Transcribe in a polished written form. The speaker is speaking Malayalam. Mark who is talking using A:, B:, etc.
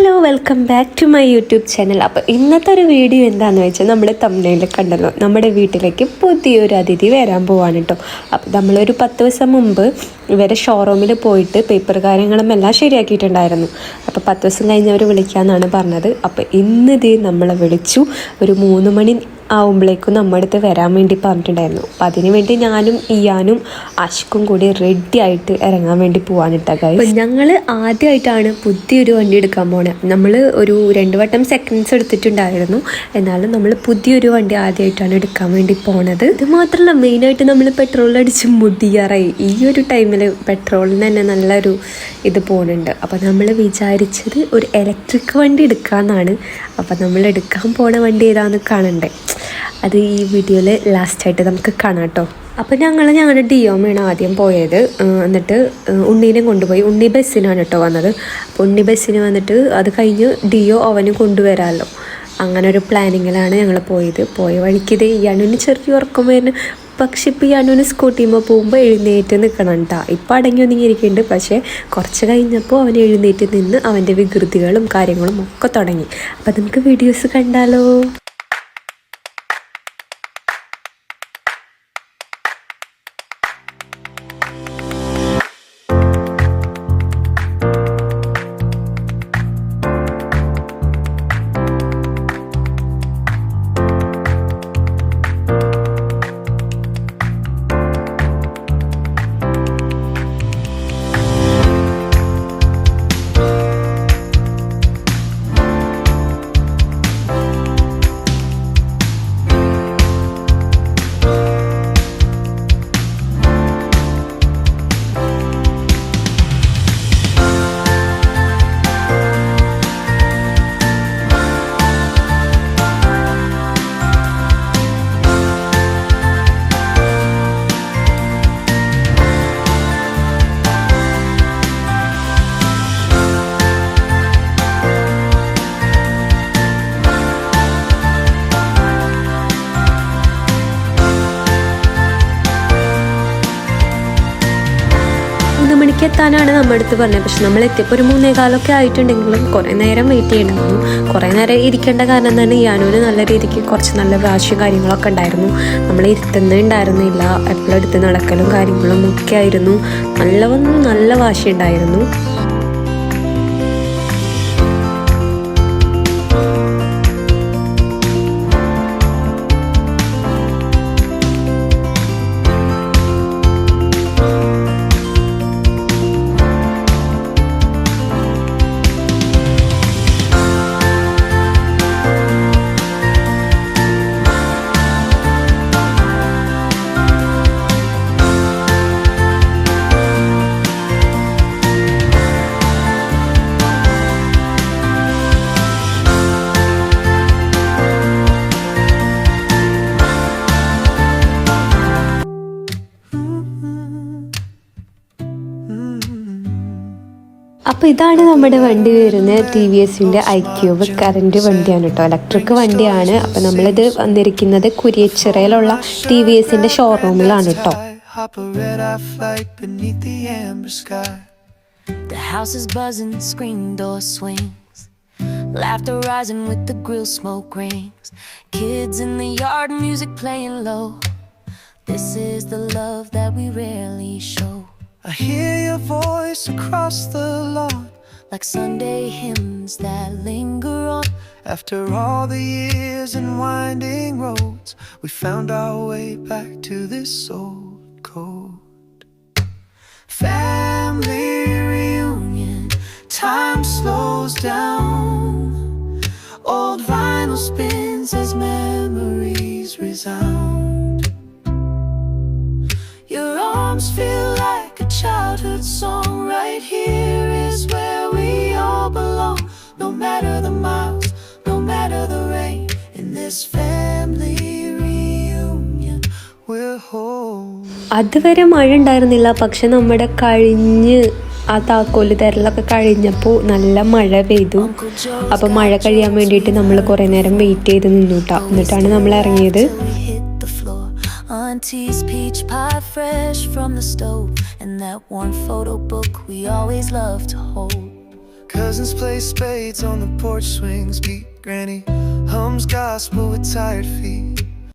A: Hello, welcome back to my YouTube channel. അപ്പോൾ ഇന്നത്തെ ഒരു വീഡിയോ എന്താണെന്ന് വെച്ചാൽ നമ്മൾ തംബ്നെയിൽ കണ്ടല്ലോ, നമ്മുടെ വീട്ടിലേക്ക് പുതിയൊരു അതിഥി വരാൻ പോവാണ് കേട്ടോ. അപ്പോൾ നമ്മളൊരു 10 ദിവസം മുമ്പ് ഇവരെ ഷോറൂമിൽ പോയിട്ട് പേപ്പർ കാര്യങ്ങളും എല്ലാം ശരിയാക്കിയിട്ടുണ്ടായിരുന്നു. അപ്പോൾ 10 ദിവസം കഴിഞ്ഞ് അവർ വിളിക്കാമെന്നാണ് പറഞ്ഞത്. അപ്പോൾ ഇന്നിത് നമ്മളെ വിളിച്ചു. ഒരു 3 മണി ആവുമ്പോഴേക്കും നമ്മുടെ അടുത്ത് വരാൻ വേണ്ടി പറഞ്ഞിട്ടുണ്ടായിരുന്നു. അപ്പം അതിന് വേണ്ടി ഞാനും ഇയാനും ആഷിക്കും കൂടി റെഡി ആയിട്ട് ഇറങ്ങാൻ വേണ്ടി പോകാനിട്ട ഗൈസ്. അപ്പം ഞങ്ങൾ ആദ്യമായിട്ടാണ് പുതിയൊരു വണ്ടി എടുക്കാൻ പോണത്. നമ്മൾ ഒരു 2 വട്ടം സെക്കൻഡ്സ് എടുത്തിട്ടുണ്ടായിരുന്നു, എന്നാലും നമ്മൾ പുതിയൊരു വണ്ടി ആദ്യമായിട്ടാണ് എടുക്കാൻ വേണ്ടി പോണത്. ഇത് മാത്രമല്ല, മെയിനായിട്ട് നമ്മൾ പെട്രോൾ അടിച്ച് മുടിയാറായി. ഈ ഒരു ടൈമിൽ പെട്രോളിന് തന്നെ നല്ലൊരു ഇത് പോകുന്നുണ്ട്. അപ്പം നമ്മൾ വിചാരിച്ചത് ഒരു ഇലക്ട്രിക് വണ്ടി എടുക്കാമെന്നാണ്. അപ്പം നമ്മൾ എടുക്കാൻ പോണ വണ്ടി ഏതാണെന്ന് കാണണ്ടേ, അത് ഈ വീഡിയോയിൽ ലാസ്റ്റായിട്ട് നമുക്ക് കാണാം കേട്ടോ. അപ്പോൾ ഞങ്ങളുടെ ഡിയോമയാണ് ആദ്യം പോയത്. എന്നിട്ട് ഉണ്ണീനെ കൊണ്ടുപോയി. ഉണ്ണി ബസ്സിനാണ് കേട്ടോ വന്നത്. അപ്പോൾ ഉണ്ണി ബസ്സിന് വന്നിട്ട് അത് കഴിഞ്ഞ് ഡിയോ അവന് കൊണ്ടുവരാമല്ലോ, അങ്ങനെ ഒരു പ്ലാനിങ്ങിലാണ് ഞങ്ങൾ പോയത്. പോയ വഴിക്കിത് ഇയാനൂന് ചെറിയ ഉറക്കം വരുന്നു. പക്ഷെ ഇപ്പോൾ ഇയാനൂന് സ്കൂട്ടിയുമ്പോൾ പോകുമ്പോൾ എഴുന്നേറ്റ് നിൽക്കണം കേട്ടോ. ഇപ്പോൾ അടങ്ങി ഒതുങ്ങിയിരിക്കുന്നുണ്ട്. പക്ഷേ കുറച്ച് കഴിഞ്ഞപ്പോൾ അവൻ എഴുന്നേറ്റ് നിന്ന് അവൻ്റെ വികൃതികളും കാര്യങ്ങളും ഒക്കെ തുടങ്ങി. അപ്പോൾ നമുക്ക് വീഡിയോസ് കണ്ടാലോ. എത്താനാണ് നമ്മുടെ അടുത്ത് പറഞ്ഞത്. പക്ഷെ നമ്മൾ എത്തിയപ്പോൾ ഒരു 3:15 ആയിട്ടുണ്ടെങ്കിലും കുറേ നേരം വെയിറ്റ് ചെയ്യണ്ടായിരുന്നു. കുറേ നേരം ഇരിക്കേണ്ട കാരണം തന്നെ യാനൂന് നല്ല രീതിക്ക് കുറച്ച് നല്ല വാശിയും കാര്യങ്ങളൊക്കെ ഉണ്ടായിരുന്നു. നമ്മൾ ഇരുത്തുന്നുണ്ടായിരുന്നില്ല, എപ്പോഴും എടുത്ത് നടക്കലും കാര്യങ്ങളും ഒക്കെ ആയിരുന്നു. നല്ല വാശി ഉണ്ടായിരുന്നു. അപ്പോൾ ഇതാണ് നമ്മുടെ വണ്ടി വരുന്നത്. TVSൻ്റെ iQube കറൻറ്റ് വണ്ടിയാണ് കേട്ടോ, ഇലക്ട്രിക് വണ്ടിയാണ്. അപ്പോൾ നമ്മളിത് വന്നിരിക്കുന്നത് കുരിയച്ചിറയിലുള്ള TVSൻ്റെ ഷോറൂമിലാണ് കേട്ടോ.
B: The house is buzzing, screen door swings, laughter rising with the grill smoke rings, kids in the yard, music playing low. This is the love that we rarely show.
C: I hear your voice across the lawn,
B: like Sunday hymns that linger on.
C: After all the years and winding roads, we found our way back to this old code. Family reunion, time slows down. Old vinyl spins as memories resound. Your arms feel like a childhood song. Right here is where we all belong. No matter the miles, no matter the rain, in this family reunion we're whole.
A: അതുവരെ മഴ ഉണ്ടായിരുന്നില്ല, പക്ഷെ നമ്മുടെ ആ താക്കോല് തരലൊക്കെ കഴിഞ്ഞപ്പോൾ നല്ല മഴ പെയ്തു. അപ്പോൾ മഴ കഴിയാൻ വേണ്ടിയിട്ട് നമ്മൾ കുറേ നേരം വെയിറ്റ് ചെയ്ത് നിന്നുട്ടാ. എന്നിട്ടാണ് നമ്മൾ ഇറങ്ങിയത്.
B: Auntie's peach pie fresh from the stove, and that worn photo book we always loved to hold.
C: Cousins play spades on the porch swings. Beat Granny hums gospel with tired feet.